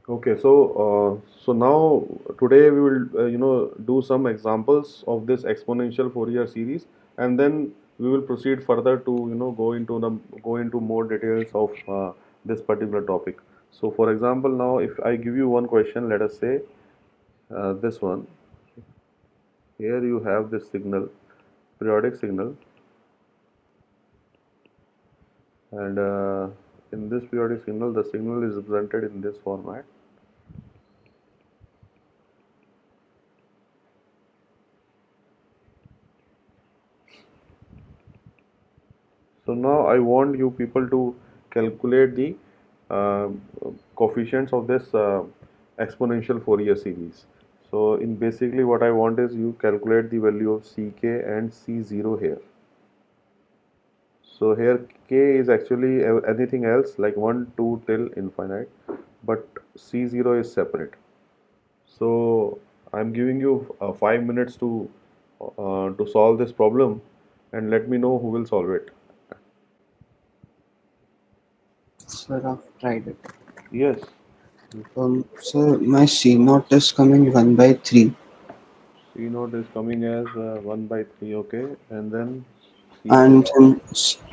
Okay, so now today we will do some examples of this exponential Fourier series, and then we will proceed further to go into more details of this particular topic. So for example, now if I give you one question, let us say this one. Here you have this signal, periodic signal, and in this periodic signal, the signal is represented in this format. So now I want you people to calculate the uh, coefficients of this exponential Fourier series. So in basically what I want is you calculate the value of Ck and C0 here. So here K is actually anything else like 1, 2 till infinite, but C0 is separate. So I'm giving you 5 minutes to solve this problem, and let me know who will solve it. Sir, I've tried it. Yes. So my C naught is coming 1 by 3, C naught is coming as 1 by 3, okay, and then and CK.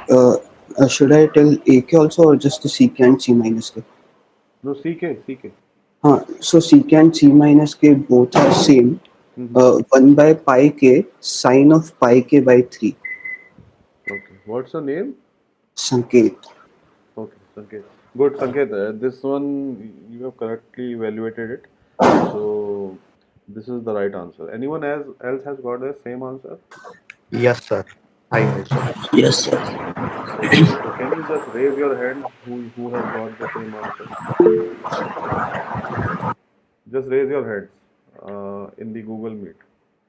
then should I tell AK also or just the CK and C minus K? No, CK. So CK and C minus K both are same. Mm-hmm. 1 by pi K sine of pi K by 3. Okay, what's the name? Sanket. Okay, Sanket. Good, Sanket. This one you have correctly evaluated it. So this is the right answer. Anyone else has got the same answer? Yes, sir. I also. Yes, sir. Okay, so can you just raise your hand who has got the same answer? Just raise your heads in the Google Meet.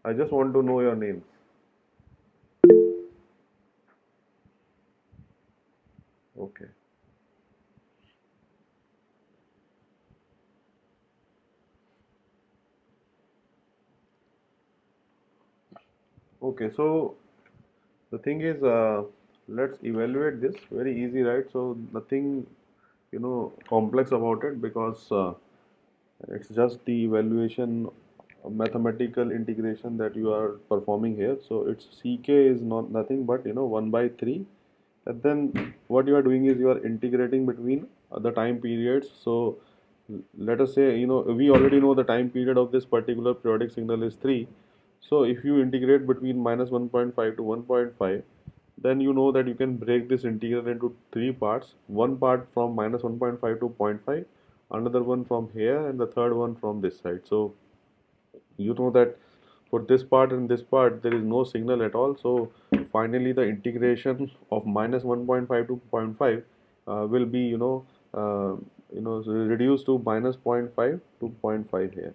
I just want to know your names. Okay. Okay, so the thing is, let's evaluate this. Very easy, right? So nothing, complex about it because it's just the evaluation, mathematical integration that you are performing here. So it's CK is not nothing but 1 by 3. And then what you are doing is you are integrating between the time periods. So let us say we already know the time period of this particular periodic signal is 3. So if you integrate between minus 1.5 to 1.5, then you know that you can break this integral into three parts. One part from minus 1.5 to zero point 0.5, another one from here, and the third one from this side. So you know that for this part and this part there is no signal at all. So finally the integration of minus 1.5 to zero point 0.5 will be reduced to minus zero point 0.5 to zero point 0.5 here,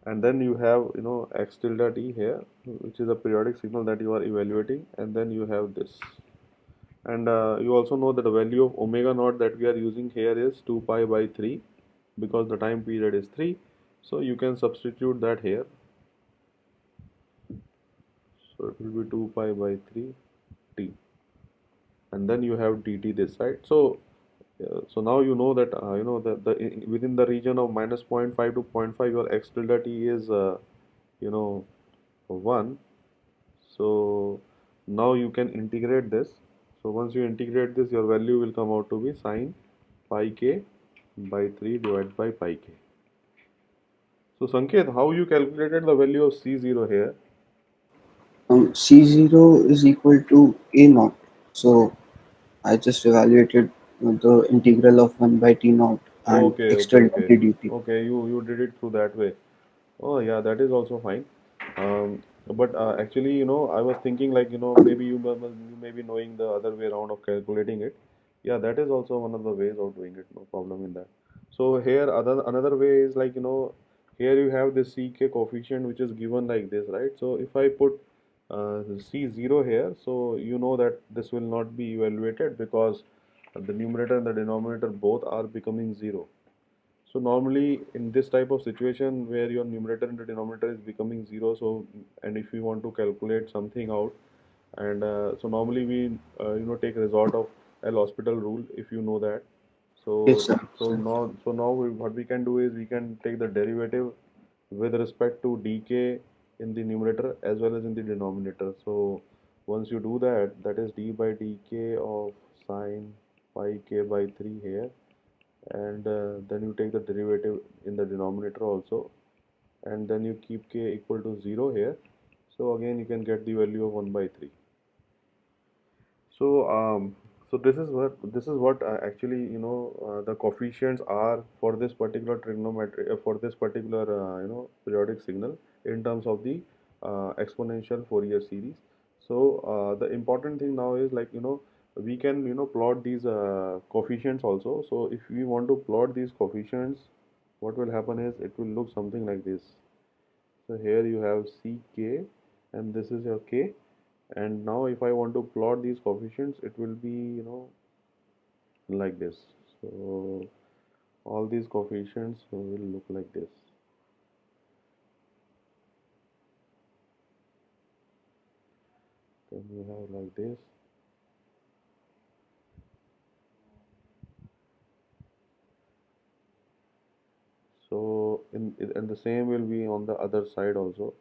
and then you have x tilde t here, which is a periodic signal that you are evaluating, and then you have this. And you also know that the value of omega naught that we are using here is 2 pi by 3 because the time period is 3. So you can substitute that here. So it will be 2 pi by 3 t. And then you have dt this side. So now you know that within the region of minus zero point 0.5 to zero point 0.5 your x tilde t is you know 1. So now you can integrate this. So once you integrate this, your value will come out to be sine pi k by 3 divided by pi k. So Sanket, how you calculated the value of C0 here? C0 is equal to A naught. So I just evaluated the integral of 1 by T naught and Okay, x okay, tilde okay. t dt. Okay, you did it through that way. Oh yeah, that is also fine. But actually, I was thinking like, maybe you may be knowing the other way around of calculating it. Yeah, that is also one of the ways of doing it. No problem in that. So here, another way is like, here you have the CK coefficient which is given like this, right? So if I put C0 here, so you know that this will not be evaluated because the numerator and the denominator both are becoming 0. So normally in this type of situation where your numerator and the denominator is becoming 0, so and if you want to calculate something out, and so normally we take resort of L hospital rule, if you know that. Yes, So sir. what we can do is we can take the derivative with respect to dk in the numerator as well as in the denominator. So once you do that, that is d by dk of sine pi k by 3 here, and then you take the derivative in the denominator also, and then you keep k equal to 0 here. So again you can get the value of 1 by 3. So this is what actually the coefficients are for this particular trigonometry for this particular periodic signal in terms of the exponential Fourier series. So the important thing now is, like, we can plot these coefficients also. So if we want to plot these coefficients, what will happen is it will look something like this. So here you have ck, and this is your k, and now if I want to plot these coefficients, it will be like this. So all these coefficients will look like this. Then you have like this. So and the same will be on the other side also.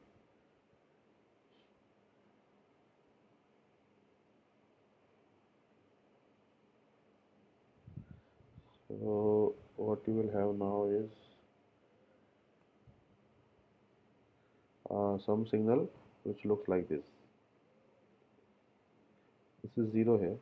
So what you will have now is some signal which looks like this. This is 0 here.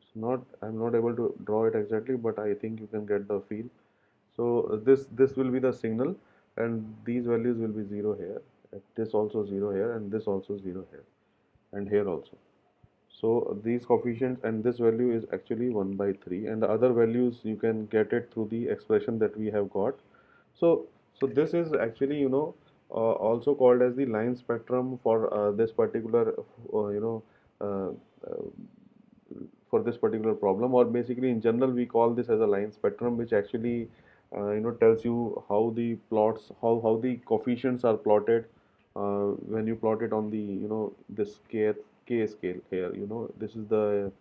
It's not, I'm not able to draw it exactly, but I think you can get the feel. So this will be the signal, and these values will be 0 here, and this also 0 here, and this also 0 here, and here also. So these coefficients and this value is actually 1 by 3, and the other values you can get it through the expression that we have got. So this is actually also called as the line spectrum for this particular uh, uh, for this particular problem, or basically in general we call this as a line spectrum, which actually tells you how the plots, how the coefficients are plotted when you plot it on the this k scale here. This is the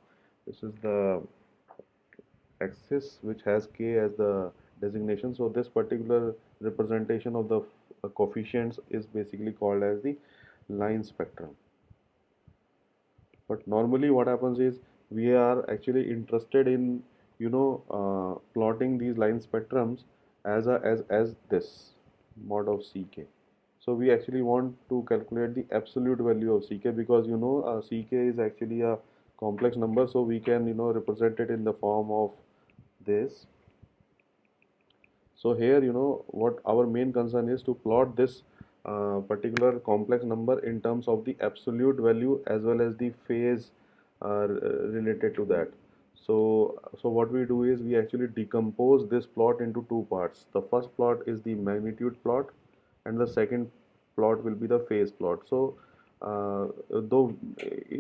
axis which has k as the designation. So this particular representation of the coefficients is basically called as the line spectrum. But normally what happens is we are actually interested in plotting these line spectrums as this mod of ck. So we actually want to calculate the absolute value of ck, because ck is actually a complex number, so we can represent it in the form of this. So here, what our main concern is to plot this particular complex number in terms of the absolute value as well as the phase related to that. So what we do is we actually decompose this plot into two parts. The first plot is the magnitude plot, and the second plot will be the phase plot. So though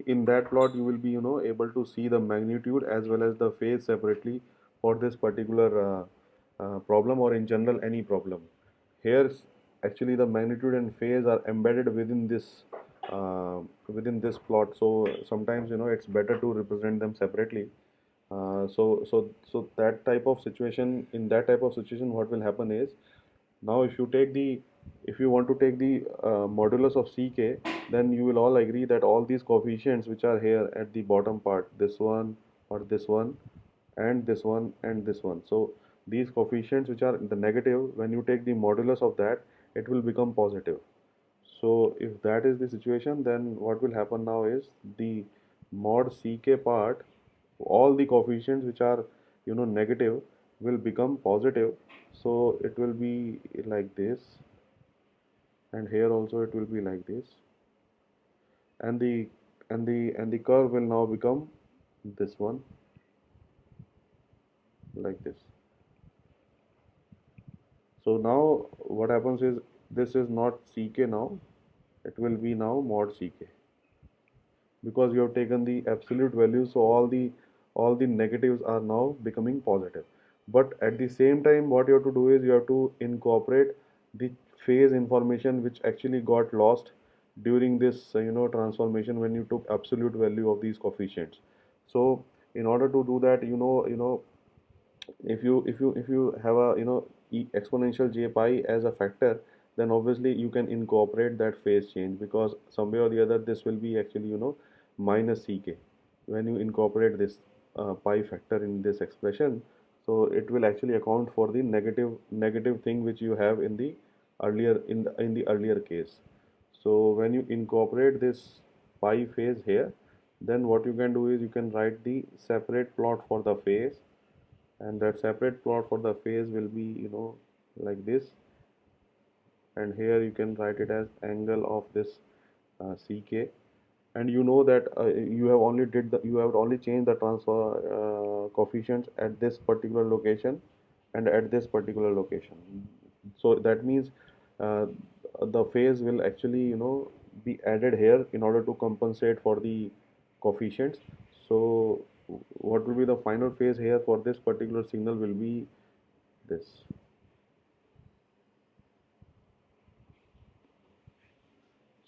in that plot you will be able to see the magnitude as well as the phase separately for this particular problem, or in general any problem. Here actually the magnitude and phase are embedded within this plot, so sometimes it's better to represent them separately. So that type of situation, in that type of situation, what will happen is, now if you want to take the modulus of ck, then you will all agree that all these coefficients which are here at the bottom part, this one or this one and this one and this one, so these coefficients which are the negative, when you take the modulus of that, it will become positive. So if that is the situation, then what will happen now is the mod ck part, all the coefficients which are negative will become positive. So it will be like this, and here also it will be like this, and the curve will now become this one, like this. So now what happens is, this is not ck now, it will be now mod ck, because you have taken the absolute value, so all the negatives are now becoming positive. But at the same time, what you have to do is you have to incorporate the phase information which actually got lost during this transformation when you took absolute value of these coefficients. So in order to do that, if you have a exponential j pi as a factor, then obviously you can incorporate that phase change, because some way or the other this will be actually minus ck when you incorporate this pi factor in this expression. So it will actually account for the negative thing which you have in the earlier case. So when you incorporate this pi phase here, then what you can do is you can write the separate plot for the phase, and that separate plot for the phase will be like this. And here you can write it as angle of this ck. And you know that you have only changed the transfer coefficients at this particular location and at this particular location. So that means uh, the phase will actually be added here in order to compensate for the coefficients. So what will be the final phase here for this particular signal will be this.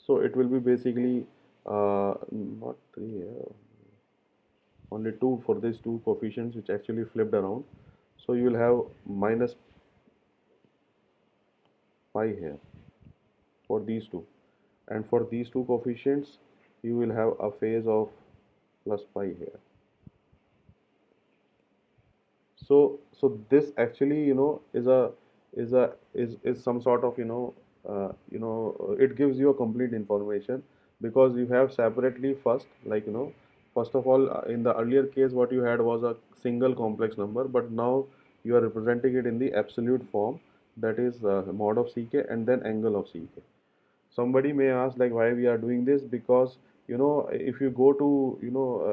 So it will be basically not three here, only two for these two coefficients which actually flipped around. So you will have minus pi here for these two, and for these two coefficients you will have a phase of plus pi here. So this actually is some sort of it gives you a complete information, because you have separately first, like first of all, in the earlier case what you had was a single complex number, but now you are representing it in the absolute form, that is mod of ck and then angle of ck. Somebody may ask like why we are doing this, because if you go to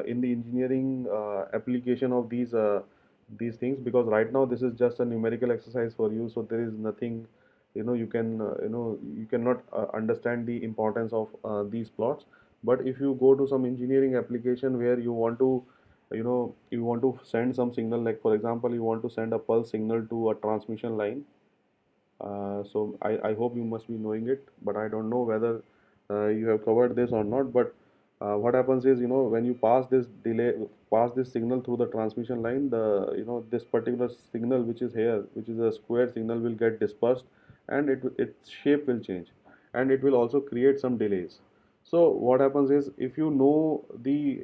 in the engineering application of these things, because right now this is just a numerical exercise for you, so there is nothing you cannot understand the importance of these plots. But if you go to some engineering application where you want to send some signal, like for example you want to send a pulse signal to a transmission line. So I hope you must be knowing it, but I don't know whether you have covered this or not. But what happens is, when you pass this signal through the transmission line, this particular signal which is here, which is a square signal, will get dispersed, and its shape will change, and it will also create some delays. So what happens is, if you know the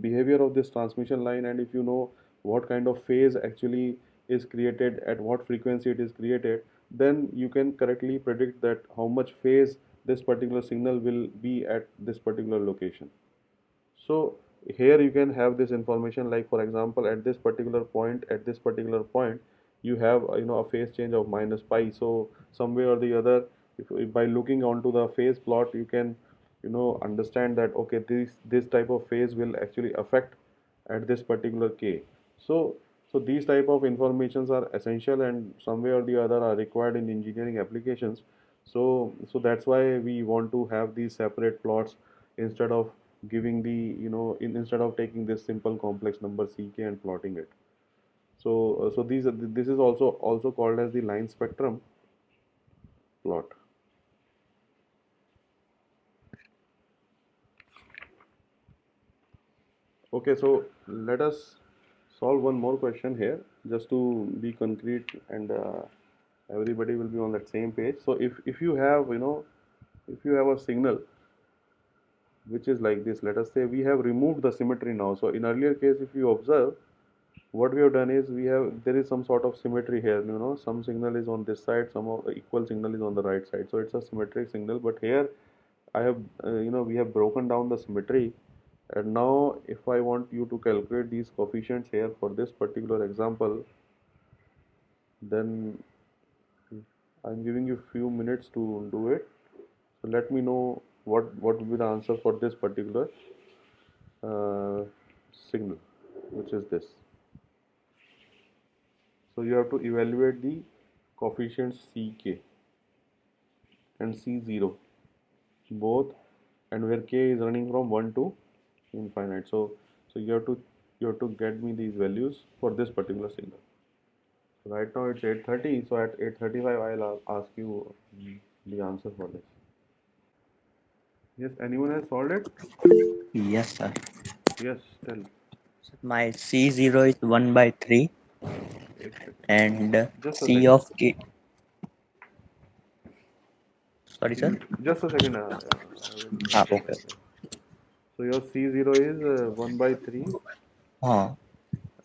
behavior of this transmission line, and if you know what kind of phase actually is created, at what frequency it is created, then you can correctly predict that how much phase this particular signal will be at this particular location. So here you can have this information, like for example at this particular point you have a phase change of minus pi. So some way or the other, if by looking onto the phase plot, you can understand that okay, this type of phase will actually affect at this particular k. So these type of informations are essential, and some way or the other are required in engineering applications. So that's why we want to have these separate plots, instead of giving the instead of taking this simple complex number ck and plotting it. So this is also called as the line spectrum plot. Okay, so let us solve one more question here, just to be concrete, and everybody will be on that same page. So if you have if you have a signal which is like this, let us say we have removed the symmetry now. So in earlier case, if you observe, what we have done is, there is some sort of symmetry here, some signal is on this side, some of the equal signal is on the right side, so it's a symmetric signal. But here I have we have broken down the symmetry, and now if I want you to calculate these coefficients here for this particular example, then I'm giving you few minutes to do it. So let me know what will be the answer for this particular uh, signal, which is this. So you have to evaluate the coefficients ck and c0 both, and where k is running from 1 to infinite. So you have to get me these values for this particular signal. Right now it's 8:30, so at 8:35 I'll ask you the answer for this. Yes, anyone has solved it? Yes, sir. Yes, tell. My C0 is 1 by 3 एक second. and Just a C second. of K. Sorry, sir. Just a second. I will check Okay. that. So your C0 is 1 by 3.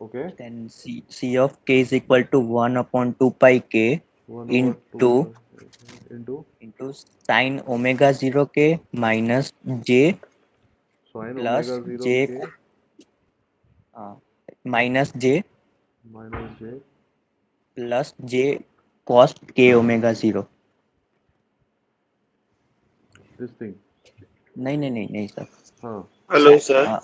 Okay. Then C of K is equal to 1 upon 2 pi K 1 over 2 into pi into sine omega 0 K minus J sine plus omega 0 J k uh, minus J minus j. plus J cos K omega 0. This thing. नहीं sir. हाँ. Hello, sir.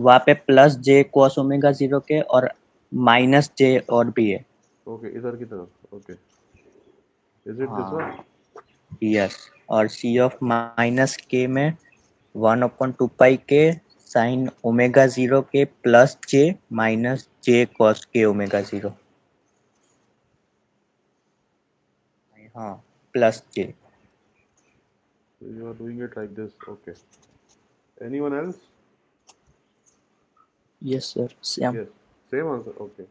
वहाँ पे plus जे cos omega 0 के और minus जे और भी है. Okay. इधर की तरफ. Okay. Is it this हाँ. one? यस. और सी ऑफ माइनस के में 1 अपॉन 2 पाई के साइन ओमेगा 0 के प्लस जे माइनस जे कॉस के ओमेगा 0. हाँ, plus J. So you are doing it like this. Okay. Anyone else? Yes sir. Same. Yes. Same answer. Okay.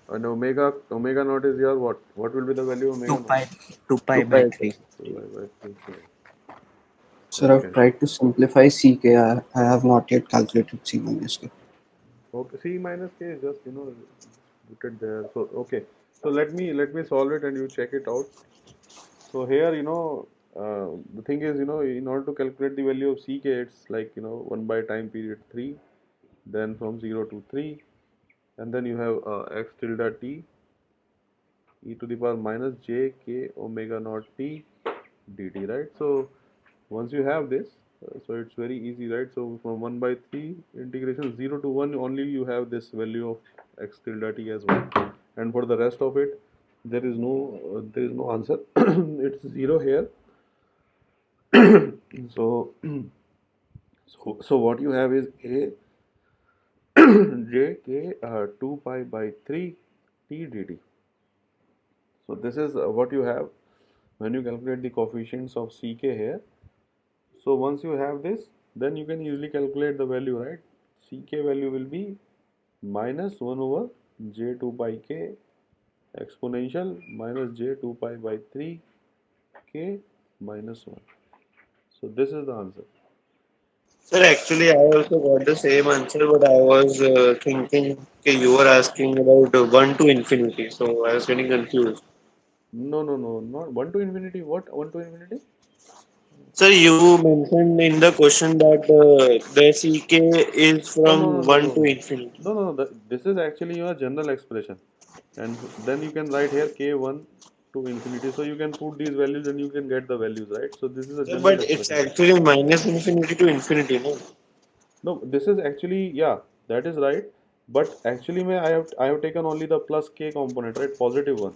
And omega naught is your what? What will be the value of omega 2 naught? Pi 2 pi 2 by pi. 3. 2 by 3. Sir, I've Okay. tried to simplify CK. I have not yet calculated C minus K. Okay. C minus k is just put it there. So okay. So let me solve it and you check it out. So here the thing is in order to calculate the value of ck, it's like 1 by time period 3, then from 0 to 3, and then you have x tilde t e to the power minus j k omega naught t dt, right? So once you have this, so it's very easy, right? So from 1 by 3 integration 0 to 1 only you have this value of x tilde t as well, and for the rest of it there is no answer. It's 0 here. So so what you have is a j k 2 pi by 3 t dt. So this is what you have when you calculate the coefficients of ck here. So once you have this, then you can easily calculate the value, right? Ck value will be minus 1 over j2 pi k exponential minus j2 pi by 3 k minus 1. So this is the answer. Sir, actually, I also got the same answer, but I was thinking okay, you were asking about 1 to infinity, so I was getting confused. No, no, no, not 1 to infinity. What? 1 to infinity? Sir, you mentioned in the question that the CK is Oh, no, no, from no, 1 no, to no. infinity. No, no, no. This is actually your general expression. And then you can write here k1 to infinity. So you can put these values and you can get the values, right? So this is a Sir, general but it's expression. actually minus infinity to infinity, no? No, this is actually, yeah, that is right. But actually, I have taken only the plus k component, right? Positive one.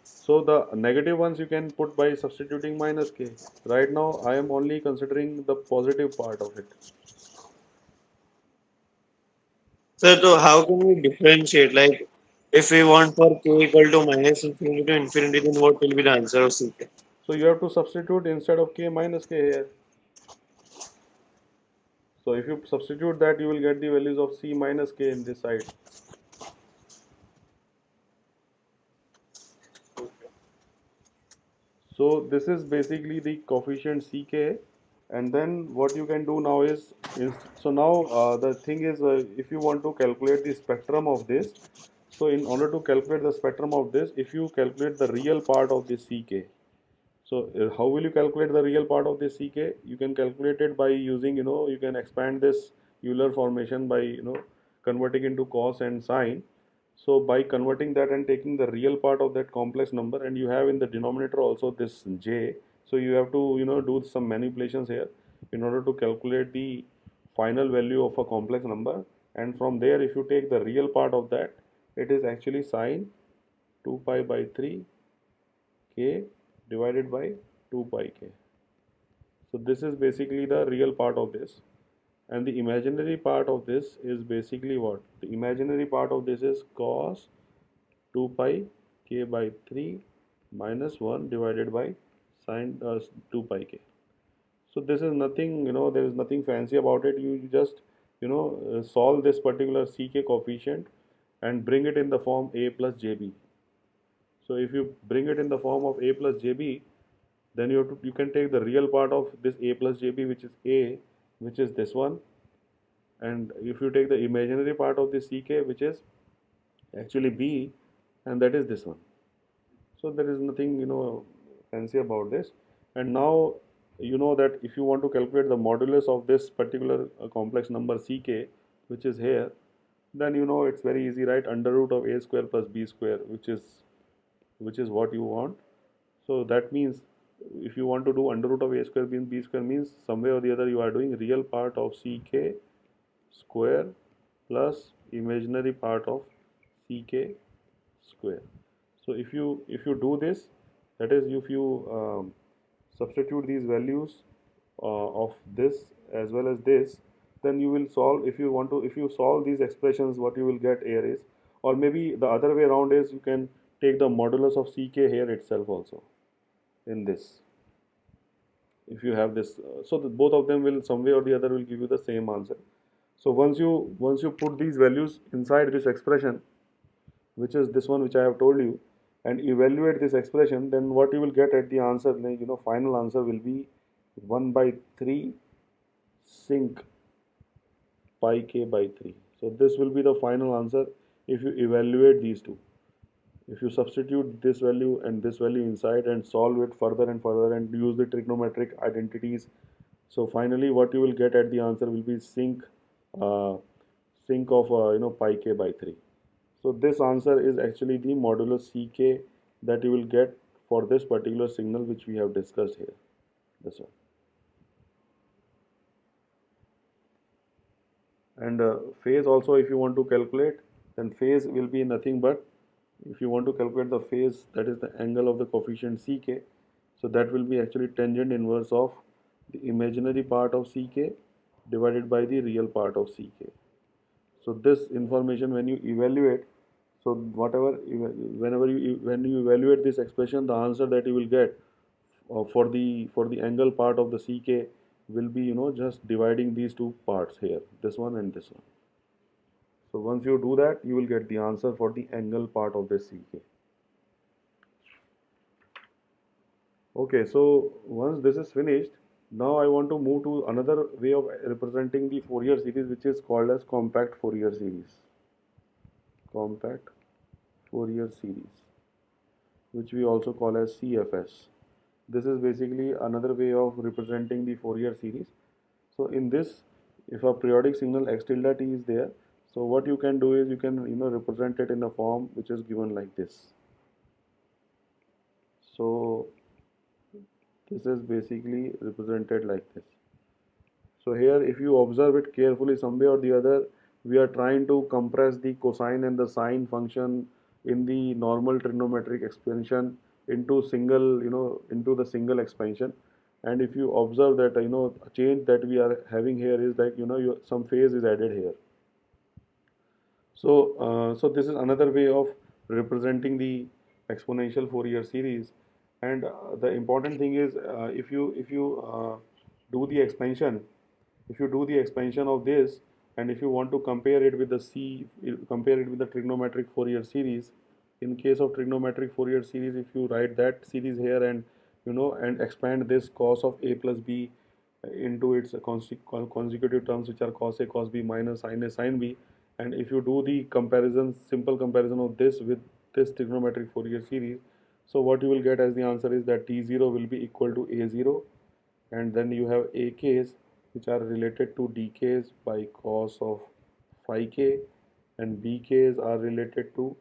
So the negative ones you can put by substituting minus k. Right now, I am only considering the positive part of it. Sir, so how can we differentiate? Like, if we want for k equal to minus infinity to infinity, then what will be the answer of CK? So you have to substitute instead of k minus k here. So if you substitute that, you will get the values of c minus k in this side. So this is basically the coefficient ck, and then what you can do now is so now the thing is if you want to calculate the spectrum of this, so in order to calculate the spectrum of this, if you calculate the real part of this ck, so how will you calculate the real part of this ck? You can calculate it by using you can expand this Euler formation by converting into cos and sine. So by converting that and taking the real part of that complex number, and you have in the denominator also this j, so you have to do some manipulations here in order to calculate the final value of a complex number. And from there, if you take the real part of that, it is actually sine 2 pi by 3 k divided by 2 pi k. So this is basically the real part of this. and the imaginary part of this is basically what? The imaginary part of this is cos 2 pi k by 3 minus 1 divided by sine 2 pi k. So this is nothing, there is nothing fancy about it. You just, solve this particular ck coefficient and bring it in the form a plus jb. So if you bring it in the form of a plus jb, then you can take the real part of this a plus jb, which is a, which is this one, and if you take the imaginary part of this ck, which is actually b, and that is this one. So there is nothing fancy about this. And now you know that if you want to calculate the modulus of this particular complex number ck, which is here, then it's very easy, right? Under root of a square plus b square, which is what you want. So that means if you want to do under root of a square b square, means some way or the other you are doing real part of ck square plus imaginary part of ck square. So if you do this, that is, if you substitute these values of this as well as this, then you will solve. If you solve these expressions, what you will get here is, or maybe the other way around is, you can take the modulus of ck here itself also in this. If you have this, so both of them will some way or the other will give you the same answer. So once you put these values inside this expression, which is this one which I have told you, and evaluate this expression, then what you will get at the answer, final answer will be 1 by 3 sinc pi k by 3. So this will be the final answer if you evaluate these two. If you substitute this value and this value inside and solve it further and further and use the trigonometric identities, so finally what you will get at the answer will be sinc uh, sinc of pi k by 3. So this answer is actually the modulus ck that you will get for this particular signal which we have discussed here. This one. And phase also, if you want to calculate, then phase will be nothing but, if you want to calculate the phase, that is the angle of the coefficient ck, so that will be actually tangent inverse of the imaginary part of ck divided by the real part of ck. So this information, when you evaluate, so when you evaluate this expression, the answer that you will get for the angle part of the ck will be, just dividing these two parts here, this one and this one. So once you do that, you will get the answer for the angle part of the ck. Okay, so once this is finished, now I want to move to another way of representing the Fourier series, which is called as compact Fourier series. Compact Fourier series, which we also call as CFS. This is basically another way of representing the Fourier series. So in this, if a periodic signal x tilde t is there, so what you can do is, you can represent it in a form which is given like this. So this is basically represented like this. So here, if you observe it carefully, some way or the other, we are trying to compress the cosine and the sine function in the normal trigonometric expansion into into the single expansion. And if you observe that, a change that we are having here is like, some phase is added here. So this is another way of representing the exponential Fourier series. And the important thing is, if you do the expansion, if you do the expansion of this, and if you want to compare it with compare it with the trigonometric Fourier series, in case of trigonometric Fourier series, if you write that series here and and expand this cos of a plus b into its consecutive terms, which are cos a cos b minus sin a sin b, and if you do the comparison, simple comparison of this with this trigonometric Fourier series, so what you will get as the answer is that t0 will be equal to a0, and then you have ak's which are related to dk's by cos of phi k, and bk's are related to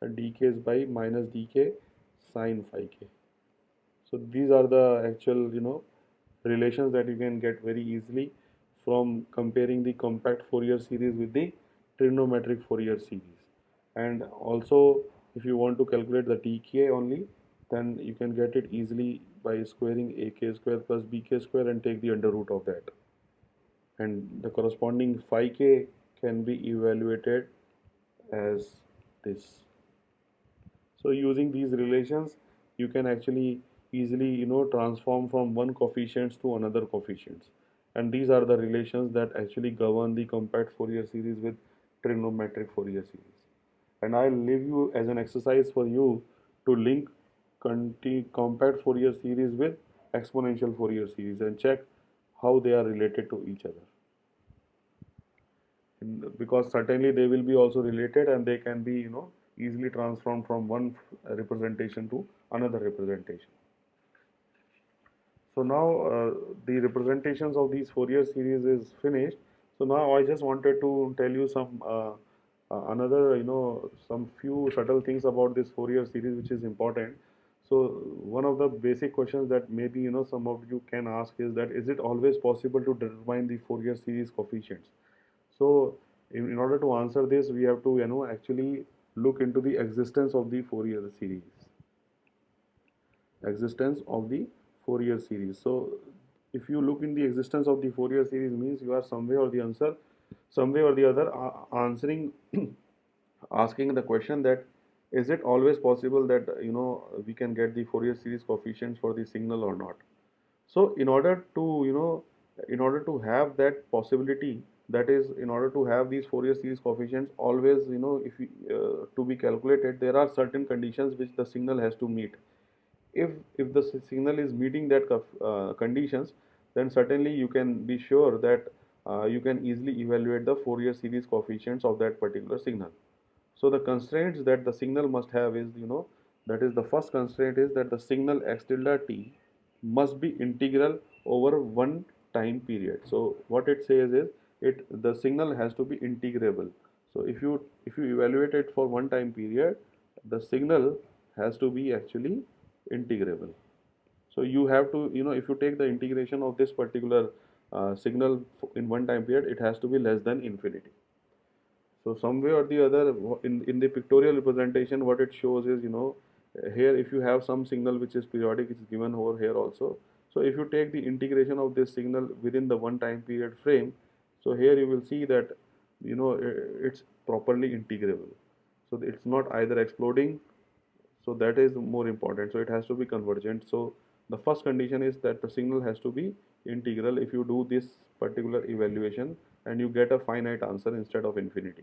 dk's by minus dk sin phi k. So these are the actual relations that you can get very easily from comparing the compact Fourier series with the trigonometric Fourier series. And also, if you want to calculate the tk only, then you can get it easily by squaring ak square plus bk square and take the under root of that. and the corresponding phi k can be evaluated as this. So using these relations, you can actually easily transform from one coefficients to another coefficients, and these are the relations that actually govern the compact Fourier series with trigonometric Fourier series. And I'll leave you as an exercise for you to link compact Fourier series with exponential Fourier series and check how they are related to each other. Because certainly they will be also related, and they can be easily transformed from one representation to another representation. So now the representations of these Fourier series is finished. So now I just wanted to tell you some another some few subtle things about this Fourier series which is important. So one of the basic questions that maybe some of you can ask is that, is it always possible to determine the Fourier series coefficients? So in order to answer this, we have to actually look into the existence of the Fourier series. Existence of the Fourier series. So if you look in the existence of the Fourier series, means you are some way or the answer, some way or the other answering, asking the question that, is it always possible that we can get the Fourier series coefficients for the signal or not? So in order to in order to have that possibility, that is, in order to have these Fourier series coefficients always if we, to be calculated, there are certain conditions which the signal has to meet. If the signal is meeting that conditions, then certainly you can be sure that you can easily evaluate the Fourier series coefficients of that particular signal. So the constraints that the signal must have is, that is, the first constraint is that the signal x tilde t must be integral over one time period. So what it says is, the signal has to be integrable. So if you evaluate it for one time period, the signal has to be actually integrable. So you have to, if you take the integration of this particular signal in one time period, it has to be less than infinity. So some way or the other, in the pictorial representation, what it shows is, here if you have some signal which is periodic, it's given over here also. So if you take the integration of this signal within the one time period frame, so here you will see that it's properly integrable. So it's not either exploding, so that is more important. So it has to be convergent. So the first condition is that the signal has to be integral if you do this particular evaluation and you get a finite answer instead of infinity.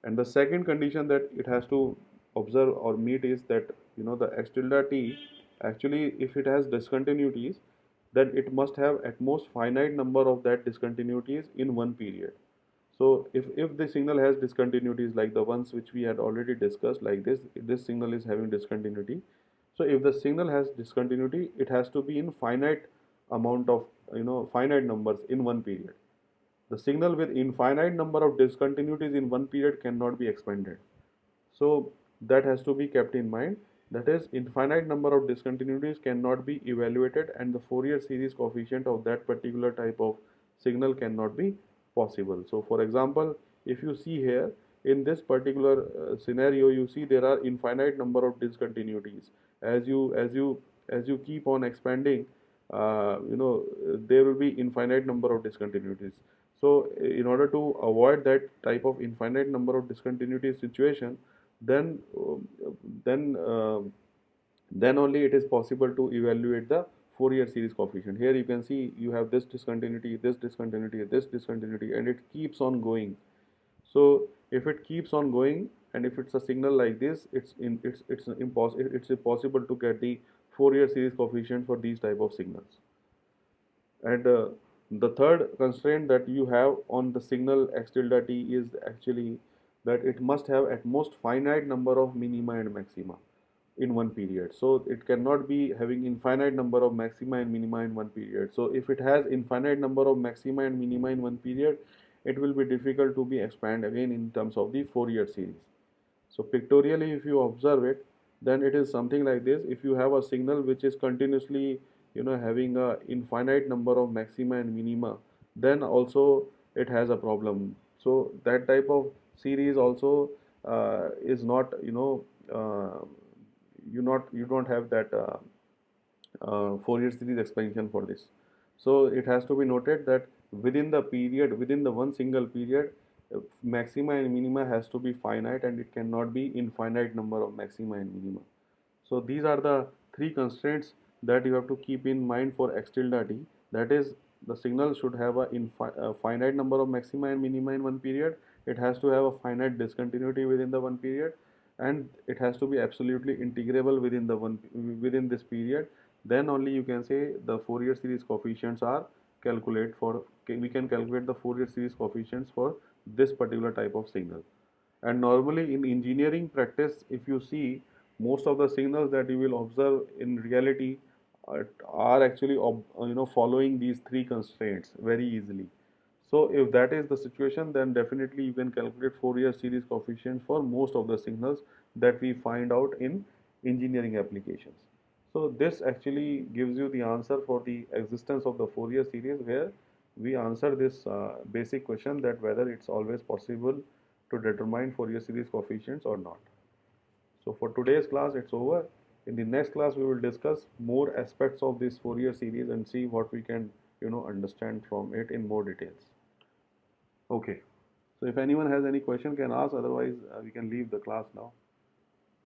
And the second condition that it has to observe or meet is that the x tilde t, actually if it has discontinuities, then it must have at most finite number of that discontinuities in one period. So if the signal has discontinuities like the ones which we had already discussed, like this signal is having discontinuity. So if the signal has discontinuity, it has to be in finite amount of finite numbers in one period. The signal with infinite number of discontinuities in one period cannot be expanded. So that has to be kept in mind. That is, infinite number of discontinuities cannot be evaluated, and the Fourier series coefficient of that particular type of signal cannot be possible. So for example, if you see here in this particular scenario, you see there are infinite number of discontinuities. As you keep on expanding, there will be infinite number of discontinuities. So in order to avoid that type of infinite number of discontinuity situation, then then uh, then only it is possible to evaluate the Fourier series coefficient. Here you can see you have this discontinuity, this discontinuity, this discontinuity, and it keeps on going. So if it keeps on going, and if it's a signal like this, it's impossible to get the Fourier series coefficient for these type of signals. And the third constraint that you have on the signal x tilde t is actually that it must have at most finite number of minima and maxima in one period. So it cannot be having infinite number of maxima and minima in one period. So if it has infinite number of maxima and minima in one period, it will be difficult to be expand again in terms of the Fourier series. So pictorially, if you observe it, then it is something like this. If you have a signal which is continuously, having a infinite number of maxima and minima, then also it has a problem. So that type of series also is not, you don't have that Fourier series expansion for this. So it has to be noted that within the period, within the one single period, maxima and minima has to be finite, and it cannot be infinite number of maxima and minima. So these are the three constraints that you have to keep in mind for x tilde t. That is, the signal should have a finite number of maxima and minima in one period. It has to have a finite discontinuity within the one period, and it has to be absolutely integrable within this period. Then only you can say the Fourier series coefficients are calculate for we can calculate the Fourier series coefficients for this particular type of signal. And normally in engineering practice, if you see, most of the signals that you will observe in reality are actually following these three constraints very easily. So if that is the situation, then definitely you can calculate Fourier series coefficients for most of the signals that we find out in engineering applications. So this actually gives you the answer for the existence of the Fourier series, where we answer this basic question that whether it's always possible to determine Fourier series coefficients or not. So for today's class, it's over. In the next class, we will discuss more aspects of this Fourier series and see what we can, understand from it in more details. Okay. So if anyone has any question, can ask. Otherwise, we can leave the class now.